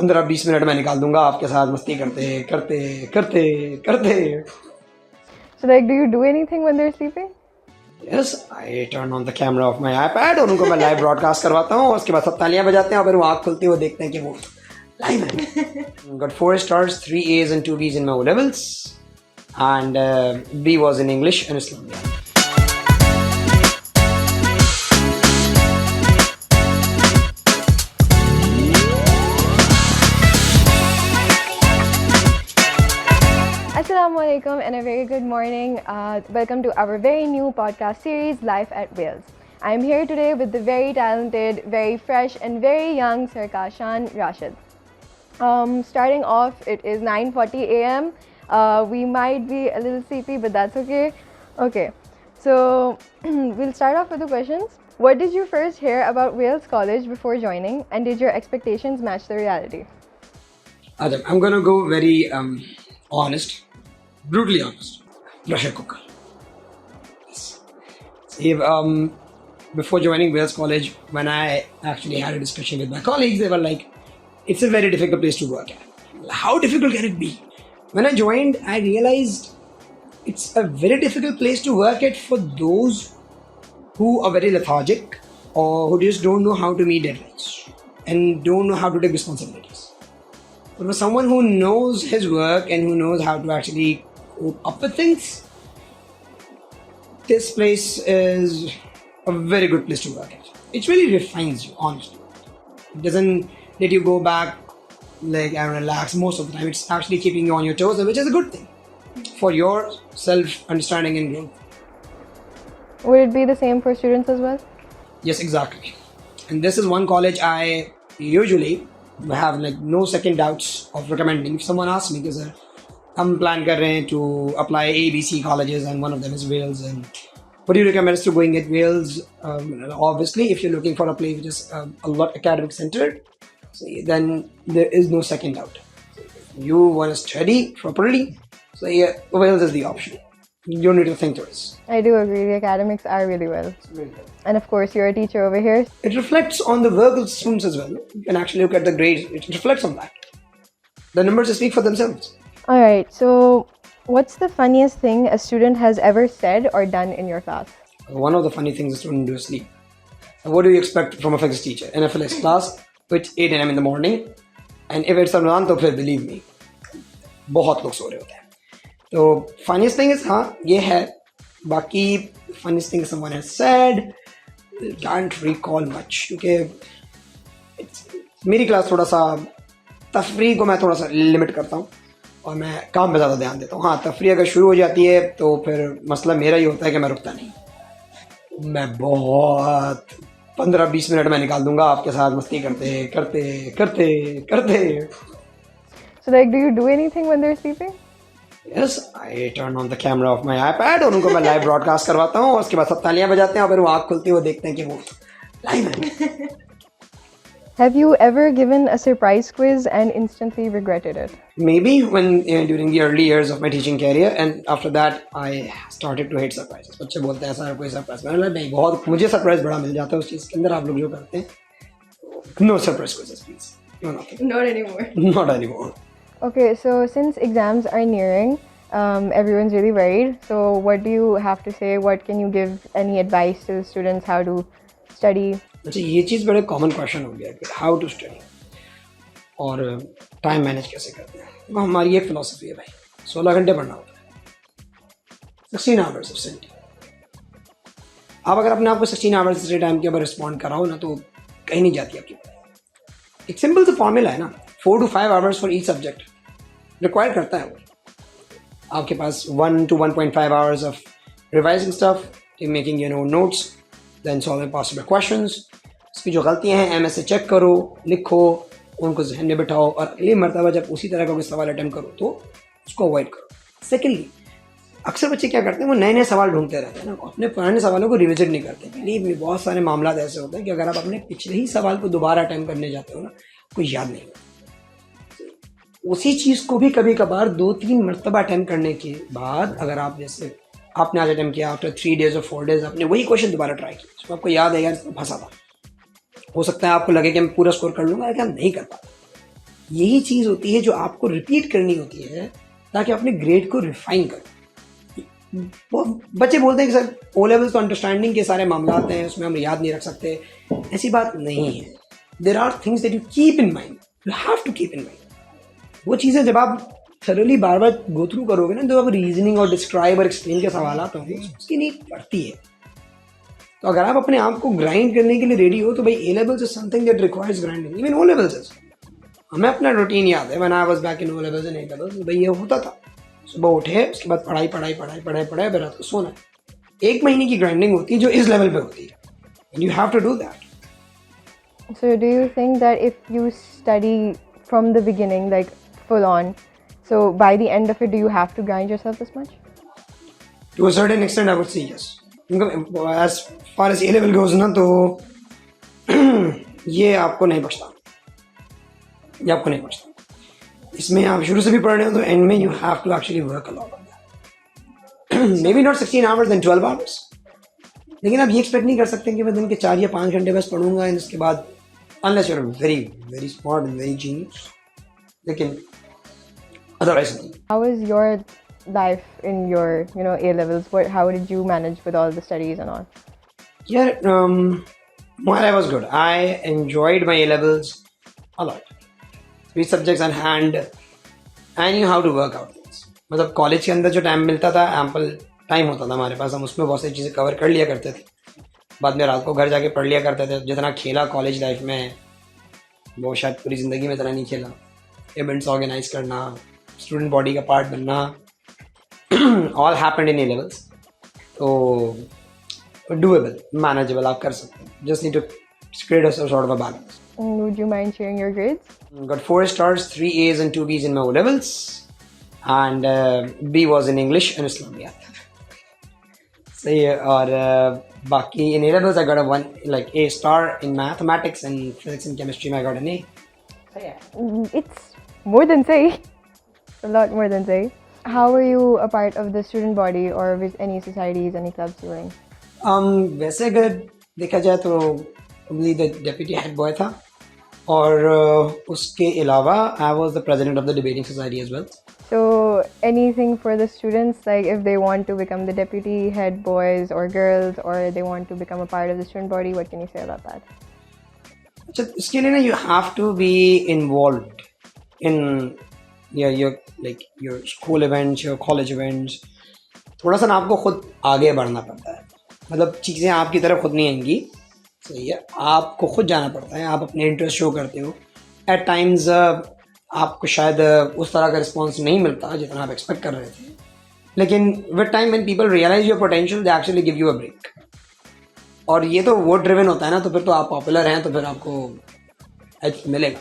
15-20 minute में निकाल दूंगा आपके साथ मस्ती करते करते करते करते। So like, do you do anything when they're sleeping? Yes, I turn on the camera of my iPad और उनको मैं लाइव ब्रॉडकास्ट करवाता हूँ। उसके बाद सब तालियां बजाते हैं और फिर वो आँख खुलती है, वो देखते हैं कि वो लाइव है। Got 4 stars, 3 A's and 2 B's in my O levels, and B was in English and Islam. Assalamu alaikum and a very good morning. Welcome to our very new podcast series, Life at Wales. I am here today with the very talented, very fresh and very young Sir Kashan Rashid. Starting off, it is 9:40 a.m. We might be a little sleepy, but that's okay. Okay, so we'll start off with the questions. What did you first hear about Wales College before joining, and did your expectations match the reality? Adam, I'm gonna go very honest, brutally honest. Pressure cooker. Yes. See, before joining Wales College, when I actually had a discussion with my colleagues, they were like, it's a very difficult place to work at. How difficult can it be? When I joined, I realized it's a very difficult place to work at for those who are very lethargic or who just don't know how to meet deadlines and don't know how to take responsibilities. But for someone who knows his work and who knows how to actually cope up with things, this place is a very good place to work at. It really refines you, honestly. It doesn't let you go back like and relax most of the time. It's actually keeping you on your toes, which is a good thing for your self-understanding and growth. Would it be the same for students as well? Yes, exactly. And this is one college I usually have like no second doubts of recommending. If someone asks me, because I'm plan kar rahe hain to apply ABC colleges and one of them is Wales, and what do you recommend us to going at Wales? Obviously, if you're looking for a place which is a lot academic centered, so then there is no second doubt. You want to study properly, so yeah, Wales is the option. You don't need to think twice. I do agree. The academics are really well. And of course, you're a teacher over here. It reflects on the work of the students as well. You can actually look at the grades. It reflects on that. The numbers speak for themselves. All right. So, what's the funniest thing a student has ever said or done in your class? One of the funny things a student do is sleep. And what do you expect from a physics teacher in a physics class with 8 a.m. in the morning? And if it's Ramadan, तो फिर believe me, बहुत लोग सो रहे होते हैं. तो funniest thing is हाँ ये है. बाकी funniest thing someone has said, can't recall much क्योंकि मेरी क्लास थोड़ा सा तफरी को मैं थोड़ा सा लिमिट करता हूँ और मैं काम पे ज़्यादा ध्यान देता हूँ. हाँ, तफरी अगर शुरू हो जाती है तो फिर मसला मेरा ही होता है कि मैं रुकता नहीं. मैं बहुत 15-20 मिनट में निकाल दूंगा आपके साथ मस्ती करते करते करते करते. So like, do you do anything when they're sleeping? Yes, I turn on the camera of my iPad और उनको मैं लाइव ब्रॉडकास्ट करवाता हूँ. उसके बाद सब तालियां बजाते हैं और फिर वो आँख खुलती है, वो देखते हैं कि वो लाइव है. Have you ever given a surprise quiz and instantly regretted it? Maybe when during the early years of my teaching career, and after that I started to hate surprises. बच्चे बोलते हैं सर कोई surprise. मैंने बोला नहीं, बहुत मुझे surprise बड़ा मिल जाता है उस चीज़ के अंदर. आप लोग जो करते हैं, no surprise quizzes please. No, nothing. Not anymore. Not anymore. Okay, so since exams are nearing, everyone's really worried. So what do you have to say? What can you give any advice to the students how to study? अच्छा, ये चीज़ बड़े common question हो गया कि how to study और time manage कैसे करते हैं. वो हमारी एक फिलॉसफी है भाई. 16 घंटे पढ़ना होता है. 16 आवर्स ऑफ स्टडी. आप अगर अपने आप को 16 आवर्स से टाइम के ऊपर रिस्पॉन्ड कराओ ना तो कहीं नहीं जाती आपकी पढ़ाई. एक सिंपल सा फॉर्मूला है ना, 4 to 5 hours for each subject require करता है वो. आपके पास 1 to 1.5 hours of revising stuff, making you know notes, then solving possible questions. उसकी जो गलतियां हैं MS से चेक करो, लिखो, उनको जहन में बिठाओ और अगली मरतबा जब उसी तरह का कोई सवाल अटेम्प्ट करो तो उसको अवॉइड करो. सेकेंडली, अक्सर बच्चे क्या करते हैं, वो नए नए सवाल ढूंढते रहते हैं ना, अपने पुराने सवालों को रिविजिट नहीं करते. बिलीव मी, बहुत सारे मामला ऐसे होते हैं कि अगर आप अपने पिछले ही सवाल को दोबारा अटेम्प्ट करने जाते हो ना, कोई याद नहीं होता. उसी चीज़ को भी कभी कभार 2-3 मरतबा अटेम्प्ट करने के बाद अगर आप जैसे आपने आज अटेम्प्ट किया, आफ्टर 3 days और 4 days आपने वही क्वेश्चन दोबारा ट्राई किया, तो आपको याद है यार इसमें फंसा था. हो सकता है आपको लगे कि मैं पूरा स्कोर कर लूँगा, लेकिन आप नहीं कर पाते. यही चीज़ होती है जो आपको रिपीट करनी होती है ताकि अपने ग्रेड को रिफाइन करो। वो बच्चे बोलते हैं कि सर ओ लेवल्स तो अंडरस्टैंडिंग के सारे मामला हैं, उसमें हम याद नहीं रख सकते। ऐसी बात नहीं है। There are things that you keep in mind, you have to keep in mind. वो चीज़ें जब आप थरोली बार बार गो थ्रू करोगे ना, तो अब रीजनिंग और डिस्क्राइब और एक्सप्लेन के सवाल होंगे, उसकी नीड पड़ती है। तो अगर आप अपने आप को ग्राइंड करने के लिए रेडी हो तो भाई A levels is something that requires grinding, even O levels is. हमें अपना रूटीन याद है, when I was back in O levels and A levels, भाई ये होता था सुबह उठे, उसके बाद पढ़ाई पढ़ाई पढ़ाई पढ़ाई पढ़ाई, फिर रात को सोना। 1 महीने की ग्राइंडिंग होती है जो इस लेवल पे होती है, and you have to do that. So do you think that if you study from the beginning, like full on, so by the end of it, do you have to grind yourself this much? To a certain extent, I would say yes. As far as A level goes ना, तो ये आपको नहीं बचता, ये आपको नहीं बचता। इसमें आप शुरू से भी पढ़ रहे हो तो एंड में you have to actually work a lot on that. Maybe not 16 hours and 12 hours. लेकिन आप ये एक्सपेक्ट नहीं कर सकते कि मैं दिन के 4 या 5 घंटे बस पढ़ूंगा एंड उसके बाद, unless you're very very smart and very genius, लेकिन otherwise नहीं। How was your life in your, A levels? How did you manage with all the studies and all? Yeah, while I was good, I enjoyed my A levels a lot. 3 subjects on hand. I knew how to work out things. मतलब college के अंदर जो time मिलता था, ample time होता था हमारे पास, हम उसमें बहुत सारी चीज़ें कवर कर लिया करते थे। बाद में रात को घर जाके पढ़ लिया करते थे। जितना खेला कॉलेज लाइफ में, वो शायद पूरी ज़िंदगी में इतना नहीं खेला। इवेंट्स ऑर्गेनाइज करना, स्टूडेंट बॉडी का पार्ट बनना, all happened in A levels. तो डूएबल, मैनेजेबल, आप कर सकते हैं। Just need to create a sort of a balance. Would you mind sharing your grades? Got 4 stars, 3 A's and 2 B's in my O levels, and B was in English and Islamiyat. So yeah, और बाकी in A levels I got a A star in mathematics and physics and chemistry. I got an A. So yeah. It's more than say. A lot more than say. How were you a part of the student body or with any societies, any clubs you were in? वैसे अगर देखा जाए तो the deputy head boy था, और उसके अलावा I was the president of the debating society as well. So anything for the students, like if they want to become the deputy head boys or girls, or they want to become a part of the student body, what can you say about that? अच्छा, इसके लिए ना you have to be involved in your school events, your college events. थोड़ा सा ना आपको खुद आगे बढ़ना पड़ता है, मतलब चीज़ें आपकी तरफ खुद नहीं आएंगी, सही है, आपको खुद जाना पड़ता है। आप अपने इंटरेस्ट शो करते हो। एट टाइम्स आपको शायद उस तरह का रिस्पॉन्स नहीं मिलता जितना आप एक्सपेक्ट कर रहे थे, लेकिन with time when people realise your potential, they actually give you a break. और ये तो वोट ड्रिवन होता है ना, तो फिर तो आप पॉपुलर हैं तो फिर आपको मिलेगा।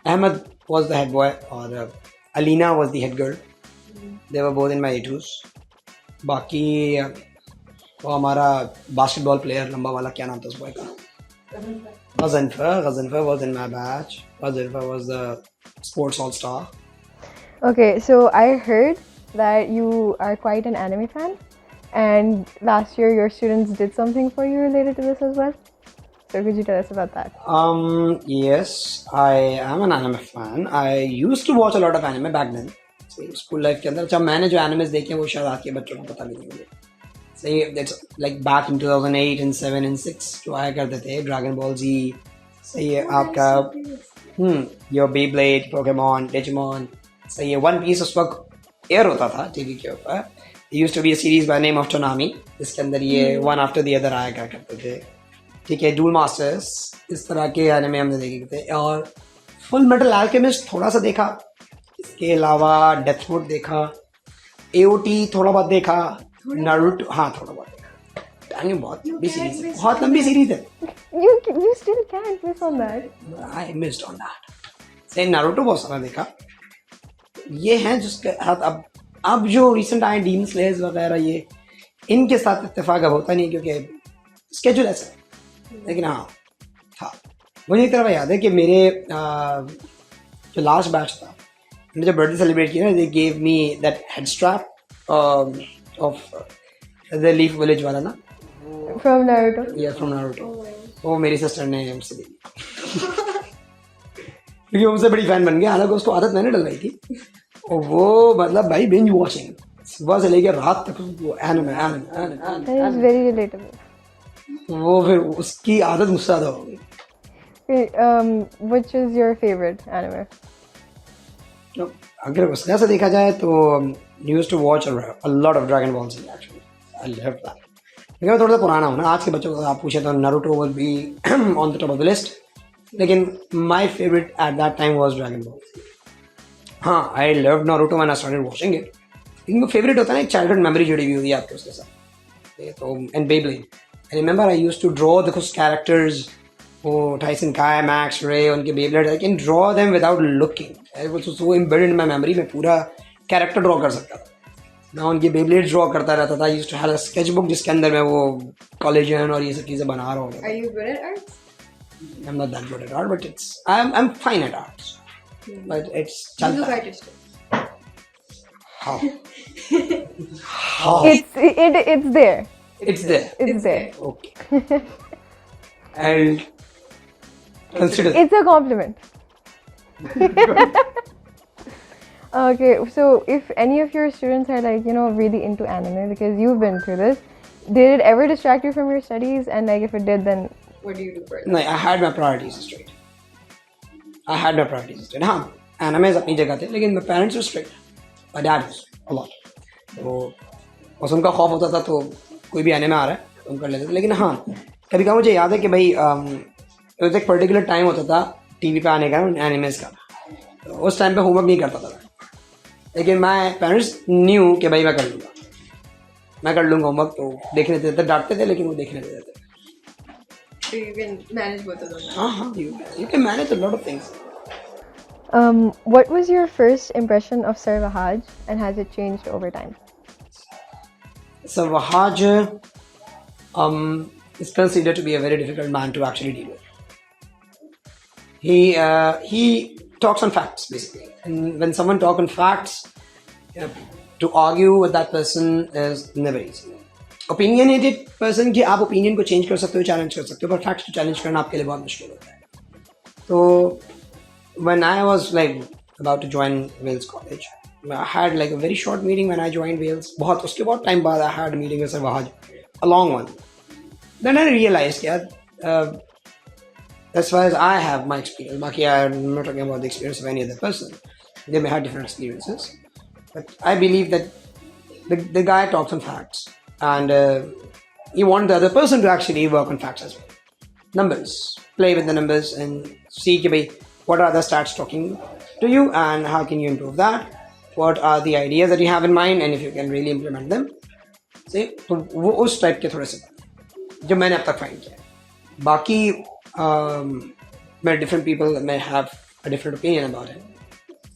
Ahmed was the head boy और Alina was the head girl. They were both in my A2s। बाकी वो हमारा बास्केटबॉल प्लेयर लंबा वाला, क्या नाम था उस बॉय का? Ghazanfar was in my batch. Ghazanfar was the sports all-star. Okay, so I heard that you are quite an anime fan, and last year your students did something for you related to this as well. So could you tell us about that? Yes, I am an anime fan. I used to watch a lot of anime back then. School life के अंदर, अच्छा मैंने जो animes देखे वो शायद आज के बच्चों को पता भी नहीं होंगे। सही, that's like back in 2008 and 7 and 6 जो आया करते थे, ड्रैगन बॉल जी, सही है आपका, योर Beyblade, पोकेमॉन, डिजिमॉन, सही है। वन पीस उस वक्त एयर होता था टीवी के ऊपर। Used to be a series by name of Toonami, जिसके अंदर ये वन आफ्टर द अदर आया क्या करते थे, ठीक है। डूल मास्टर्स, इस तरह के एनिमे हमने देखे थे। और फुल मेटल अल्केमिस्ट थोड़ा सा देखा, इसके अलावा डेथ नोट देखा, AOT थोड़ा बहुत देखा, नारुतो हाँ थोड़ा बहुत देखा। टाइम बहुत लंबी सीरीज है, बहुत लंबी सीरीज है। You still can't miss on that. I missed on that. से नारुतो बहुत सारा देखा। ये हैं जिसके साथ अब जो रिसेंट आए डीमन स्लेयर्स वगैरह, ये इनके साथ इत्तेफाक अब होता नहीं क्योंकि स्केड्यूल ऐसा है। लेकिन हाँ था, मुझे एक तरफ याद है कि मेरे जो लास्ट बैच था, मैंने जब बर्थडे सेलिब्रेट किया ना, they gave me that head strap of the leaf village वाला ना, From Naruto. या फ्रॉम नारुतो। वो मेरी सिस्टर ने मुझसे दी। क्योंकि वो मुझसे बड़ी फैन बन गया, हालांकि उसको आदत मैंने डलवाई थी। और वो मतलब भाई बिंज वॉचिंग, सुबह से लेकर रात तक वो anime anime That is anime, very relatable. वो फिर उसकी आदत मुझसे ज़्यादा हो गई। Okay, which is your favorite anime? तो अगर उस तरह से देखा जाए तो used to watch a lot of Dragon Ball Z actually, I love that. लेकिन मैं थोड़ा सा पुराना हूँ ना, आज के बच्चों को आप पूछे तो Naruto will be on the top of the list, लेकिन my favourite at that time was Dragon Ball. हाँ, I love Naruto when I started watching it. लेकिन वो फेवरेट होता है ना, एक चाइल्डहुड मेमोरी जुड़ी हुई होती है आपके उसके साथ। ये तो and Beyblade, I remember I used to draw the कुछ कैरेक्टर्स, वो टाइसन काय, मैक्स रे, उनके Beyblade, I can draw them without looking, I was so embedded in my memory, मैं पूरा कैरेक्टर ड्रॉ कर सकता था। मैं उनके बेब्लेड ड्रॉ करता रहता था। Used to have a sketchbook जिसके अंदर मैं वो कोलेजन और ये सब चीज़ें बना रहा हूँ। Are you good at arts? I'm not that good at art, but I'm fine at arts. But it's chalta hai. How? How? It's there. It's there. It's there. Okay. And consider. It's a compliment. Okay, so if any of your students are like, really into anime, because you've been through this, did it ever distract you from your studies? And like, if it did, then what do you do for it? No, I had my priorities straight. हाँ, animes अपनी जगह थे, लेकिन my parents were strict. My dad was a lot. तो बस उनका खौफ होता था, तो कोई भी anime आ रहा है तो हम कर लेते थे। लेकिन हाँ, कभी कभी मुझे याद है कि भाई एक पर्टिकुलर टाइम होता था टीवी पे आने का एनिमेस का, तो उस टाइम पे होमवर्क नहीं करता था, लेकिन माय पेरेंट्स न्यू कि भाई मैं कर लूँगा होमवर्क, तो देखने देते थे, डांटते थे लेकिन वो देखने देते थे। So you can manage both of them. हाँ, you can manage a lot of things. What was your first impression of Sir Vahaj, and has it changed over time? So Vahaj is considered to be a very difficult man to actually deal with. He talks on facts basically, and when someone talks on facts, to argue with that person is never easy. Opinionated person कि आप opinion को change कर सकते हो, challenge कर सकते हो, पर facts को challenge करना आपके लिए बहुत मुश्किल होता है। तो when I was like about to join Wales College, I had like a very short meeting when I joined Wales. उसके बहुत time बाद I had a meeting with Sir Vahaj, a long one. Then I realized that as far as I have my experience, बाकी I'm not talking about the experience of any other person. They may have different experiences, but I believe that the guy talks on facts, and you want the other person to actually work on facts as well. Numbers, play with the numbers and see what are the stats talking to you and how can you improve that. What are the ideas that you have in mind, and if you can really implement them. See, तो वो उस type के थोड़े से जो मैंने अब तक फाइंड किया। बाकी different people may have a different opinion about it.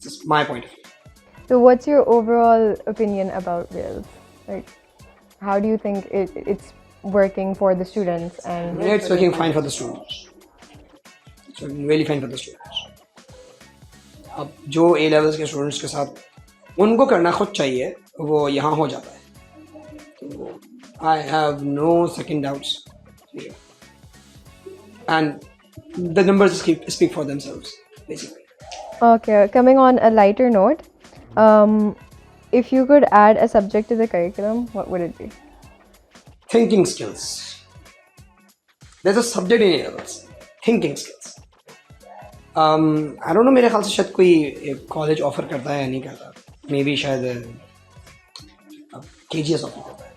This is my point of view. So what's your overall opinion about Wales? Like, how do you think it's working for the students? And Yeah, it's working fine for the students. It's working really fine for the students. अब जो A levels के students के साथ उनको करना खुद चाहिए, वो यहाँ हो जाता है। तो I have no second doubts here. And the numbers speak for themselves, basically. Okay, coming on a lighter note, if you could add a subject to the curriculum, what would it be? Thinking skills. There's a subject in A levels, thinking skills. I don't know, मेरे ख्याल से शायद कोई college offer करता है या नहीं करता, मे बी शायद KGS ऑफर करता है।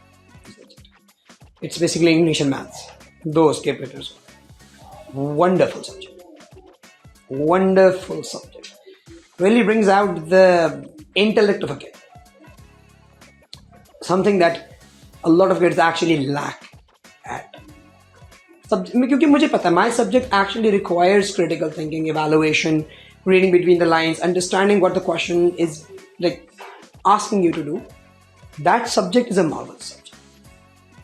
It's basically English and maths, दो उसके papers. Wonderful subject, really brings out the intellect of a kid, something that a lot of kids actually lack at. क्योंकि मुझे पता है my subject actually requires critical thinking, evaluation, reading between the lines, understanding what the question is like asking you to do. That subject is a marvelous subject,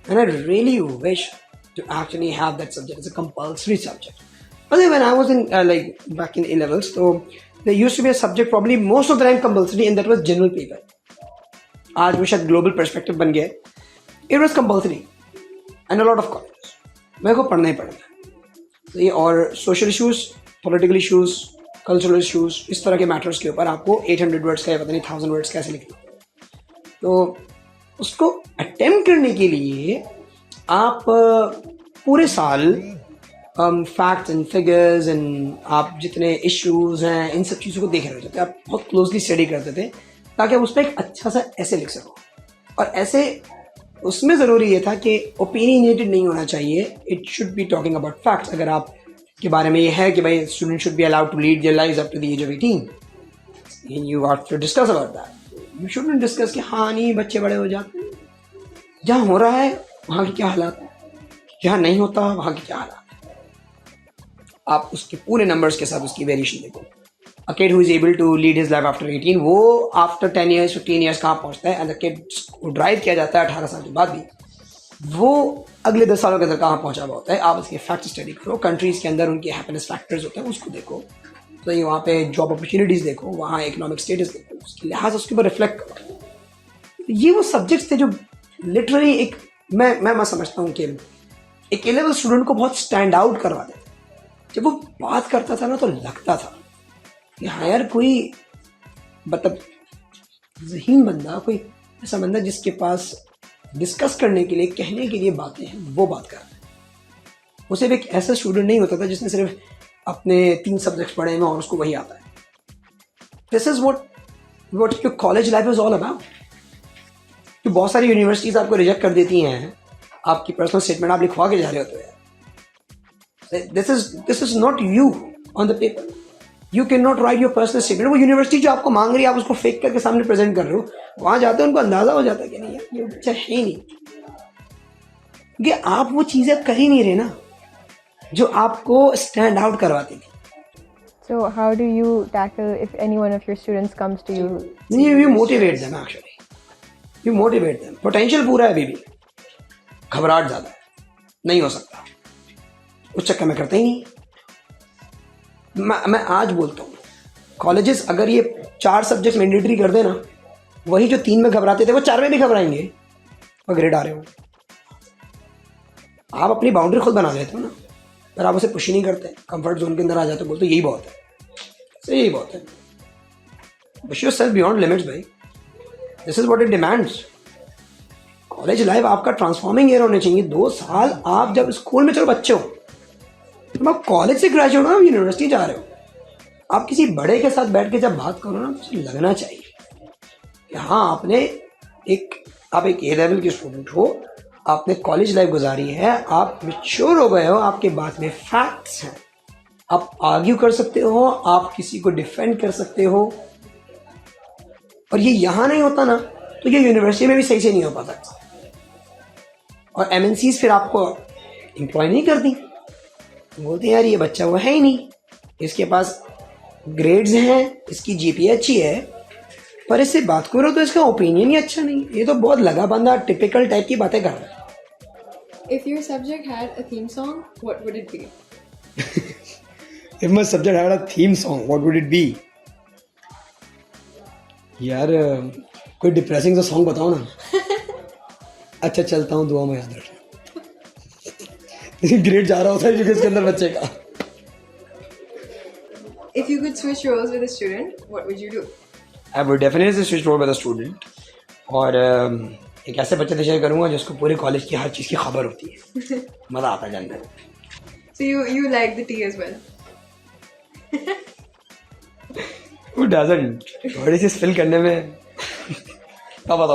and I really wish to actually have that subject as a compulsory subject. But then when I was in like back in A levels, so there used to be a subject probably most of the time compulsory, and that was general paper. आज वो शायद global perspective बन गया। It was compulsory, and a lot of colleges मेरे को पढ़ना ही पड़ता है। तो ये और social issues, political issues, cultural issues, इस तरह के मैटर्स के ऊपर आपको 800 वर्ड्स का या पता नहीं 1000 वर्ड्स कैसे लिखना है। तो उसको अटेम्प्ट करने के लिए आप पूरे साल फैक्ट्स एंड फिगर्स एंड आप जितने इश्यूज हैं इन सब चीज़ों को देख रहे होते थे, आप बहुत क्लोजली स्टडी करते थे ताकि आप उस पर एक अच्छा सा ऐसे लिख सको। और ऐसे उसमें ज़रूरी ये था कि ओपिनियनेटेड नहीं होना चाहिए, it should be talking about facts. अगर आप के बारे में ये है कि भाई student should be allowed to lead their lives up to the age of 18, you have to discuss about that. You shouldn't discuss कि हाँ नहीं बच्चे बड़े हो जाते हैं, जहाँ हो रहा है वहाँ की क्या हालात है, जहाँ नहीं होता वहाँ की क्या हालात है। आप उसके पूरे नंबर्स के साथ उसकी वेरिएशन देखो। A kid who is able to lead his life after 18, वो after 10 years 15 years कहाँ पहुँचता है, and the kid को ड्राइव किया जाता है 18 साल के बाद भी, वो अगले 10 सालों के अंदर कहाँ पहुँचा हुआ होता है। आप उसके फैक्ट स्टडी करो, कंट्रीज़ के अंदर उनके हैप्पीनेस फैक्टर्स होते हैं उसको देखो, तो ये वहाँ पे जॉब अपॉर्चुनिटीज़ देखो, वहाँ इकोनॉमिक स्टेटस देखो, उसके लिहाज उसके ऊपर रिफ्लेक्ट करो। ये वो सब्जेक्ट्स थे जो लिटरली एक मैं समझता हूँ कि एक ए लेवल स्टूडेंट को बहुत स्टैंड आउट करवाते थे। जब वो बात करता था ना तो लगता था कि हाँ यार कोई मतलब ज़हीन बंदा, कोई ऐसा बंदा जिसके पास डिस्कस करने के लिए, कहने के लिए बातें हैं, वो बात कर रहा है। वो सिर्फ एक ऐसा स्टूडेंट नहीं होता था जिसने सिर्फ अपने 3 सब्जेक्ट्स पढ़े हैं और उसको वही आता है। This is what your college life is all about. तो बहुत सारी यूनिवर्सिटीज आपको रिजेक्ट कर देती हैं, आपकी पर्सनल स्टेटमेंट आप लिखवा के जा रहे होते हैं। This is not you on the paper, you can not right your personal statement. वो यूनिवर्सिटी जो आपको मांग रही है आप उसको फेक करके सामने प्रेजेंट कर रहे हो, वहां जाते हैं उनको अंदाजा हो जाता है कि नहीं यार ये बच्चा है ही नहीं, क्योंकि आप वो चीजें कर ही नहीं रहे ना जो आपको स्टैंड आउट करवाती थी। So how do you tackle if any one of your students comes to you? You motivate them actually. You motivate them. Potential पूरा है अभी भी, घबराहट ज़्यादा है, नहीं हो सकता, उस चक्कर में करते ही नहीं। मैं आज बोलता हूँ कॉलेजेस अगर ये 4 सब्जेक्ट मैंडेटरी कर देना, वही जो 3 में घबराते थे वो 4 में भी घबराएंगे और ग्रेड आ रहे हो। आप अपनी बाउंड्री खुद बना देते हो ना, पर आप उसे पुश ही नहीं करते, कंफर्ट जोन के अंदर आ जाते हो, बोलते यही बहुत है, सही यही बहुत है। पुश योरसेल्फ बियॉन्ड लिमिट्स भाई, this is what it demands. College life आपका ट्रांसफॉर्मिंग ईयर होने चाहिए। 2 साल आप जब स्कूल में, चलो बच्चे हो, तुम आप कॉलेज से ग्रेजुएट हो ना, यूनिवर्सिटी जा रहे हो, आप किसी बड़े के साथ बैठ के जब बात करो ना तो उसे लगना चाहिए कि हाँ आप एक ए लेवल के स्टूडेंट हो, आपने कॉलेज लाइफ गुजारी है, आप मैच्योर हो गए हो, आपके पास में फैक्ट्स हैं, आप आर्ग्यू कर सकते हो, आप किसी को डिफेंड कर सकते हो। और ये यहाँ नहीं होता ना तो ये यूनिवर्सिटी में भी सही से नहीं हो पाता। और एमएनसीज फिर आपको एम्प्लॉय नहीं करती, बोलते हैं यार ये बच्चा वो है ही नहीं, इसके पास ग्रेड्स हैं, इसकी जीपीए अच्छी है, पर इससे बात करो तो इसका ओपिनियन ही अच्छा नहीं। ये तो बहुत लगा बंदा टिपिकल टाइप की बातें कर रहा है। If your subject had a theme song, what would it be? If my subject had a theme song, what would it be? यार कोई डिप्रेसिंग सा सॉन्ग बताओ ना। अच्छा चलता हूँ, दुआ में याद रखना। ग्रेड जा रहा होता है क्योंकि इसके अंदर बच्चे का। If you could switch roles with a student, what would you do? I would definitely switch role with a student, और एक ऐसे बच्चे से शेयर करूँगा जिसको पूरे कॉलेज की हर चीज़ की खबर होती है, मज़ा आता है जानने में। So you like the tea as well? Who doesn't? थोड़ी सी स्पिल करने में तबा।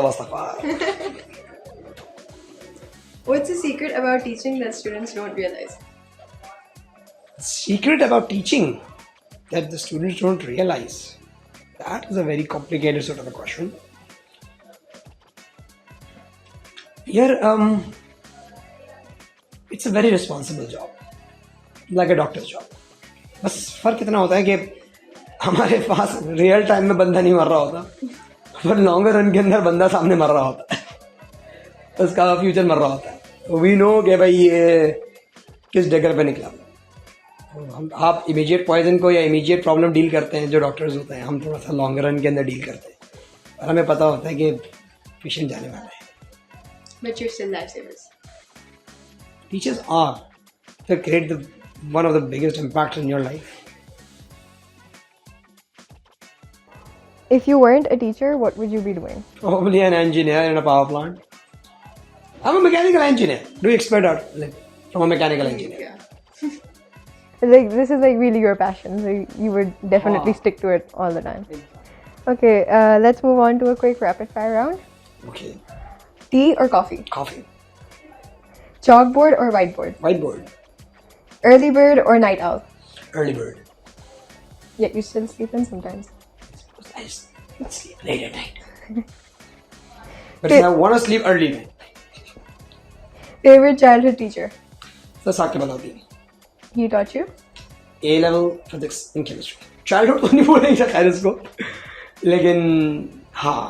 What's the secret about teaching that students don't realize? Secret about teaching that the students don't realize? That is a very complicated sort of a question. Here, it's a very responsible job, like a doctor's job. बस फर्क इतना होता है कि हमारे पास real time में बंदा नहीं मर रहा होता, पर लॉन्गर रन के अंदर बंदा सामने मर रहा होता है, उसका फ्यूचर मर रहा होता है। तो वी नो कि भाई ये किस डगर पे निकला। तो हम आप इमीडिएट पॉइजन को या इमीडिएट प्रॉब्लम डील करते हैं जो डॉक्टर्स होते हैं, हम थोड़ा सा लॉन्गर रन के अंदर डील करते हैं, और हमें पता होता है कि पेशेंट जाने वाला है। But you're still lifesavers. Teachers are to create one of the biggest impacts in your life. If you weren't a teacher, what would you be doing? Probably an engineer in a power plant. I'm a mechanical engineer. Do you expect that from a mechanical engineer? Yeah. Like this is like really your passion, so you would definitely stick to it all the time. Okay, let's move on to a quick rapid fire round. Okay. Tea or coffee? Coffee. Chalkboard or whiteboard? Whiteboard. Early bird or night owl? Early bird. Yet you still sleep in sometimes. I sleep late at night. But if I want to sleep early night, Favorite childhood teacher? तो साक्य बताती है. He taught you? A level physics and chemistry. Childhood तो नहीं बोलेंगे शायद इसको, लेकिन हाँ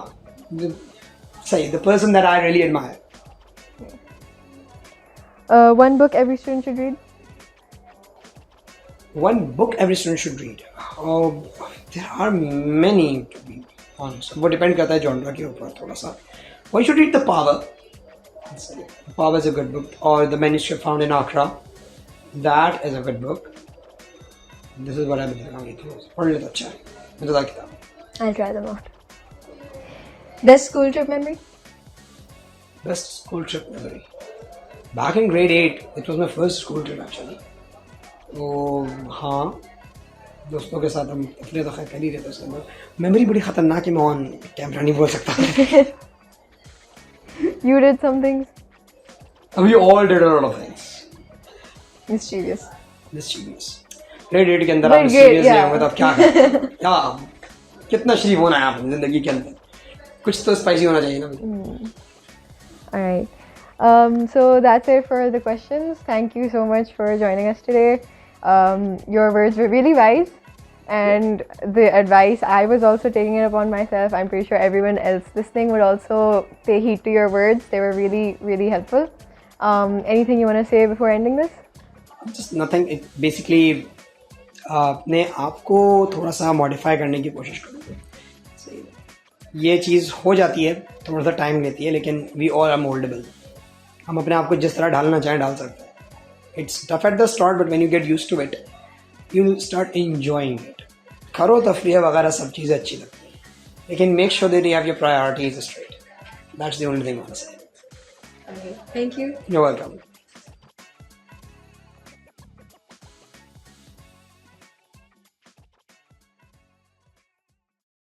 सही. The person that I really admire. One book every student should read? One book every student should read. Oh, there are many to be honest. वो depend करता है genre के ऊपर थोड़ा सा. One should read The Power. Power is a good book. Or The Manuscript Found in Accra. That is a good book. This is what I've been doing. पढ़ लेता अच्छा है. मज़ेदार किताब. I'll try them out. Best school trip memory? Best school trip memory. Back in grade 8, it was my first school trip actually. तो हाँ, दोस्तों के साथ हम अपने तो खैर कर ही रहते हैं. मेमोरी बड़ी खतरनाक है, मैं ऑन कैमरा नहीं बोल सकता. You did some things? We all did a lot of things. Mischievous. Mischievous. grade 8 के अंदर But आप grade, serious yeah. नहीं होंगे तो आप क्या करें? क्या कितना शरीफ होना है आपने जिंदगी के अंदर? कुछ तो स्पाइसी होना चाहिए ना. All right. So that's it for the questions. Thank you so much for joining us today. Your words were really wise, and the advice, I was also taking it upon myself. I'm pretty sure everyone else listening would also pay heed to your words. They were really, really helpful. Anything you want to say before ending this? Just nothing. It basically अपने आप को थोड़ा सा modify करने की कोशिश करो. ये चीज़ हो जाती है, थोड़ा सा टाइम लेती है, लेकिन वी ऑल आर मोल्डेबल. हम अपने आप को जिस तरह ढालना चाहें ढाल सकते हैं. It's tough at the start, but when you get used to it you will start enjoying it. खरो तफरीह वगैरह सब चीज़ें अच्छी लगती हैं, लेकिन make sure that you have your priorities straight. That's the only thing I want to say. Thank you. You're welcome.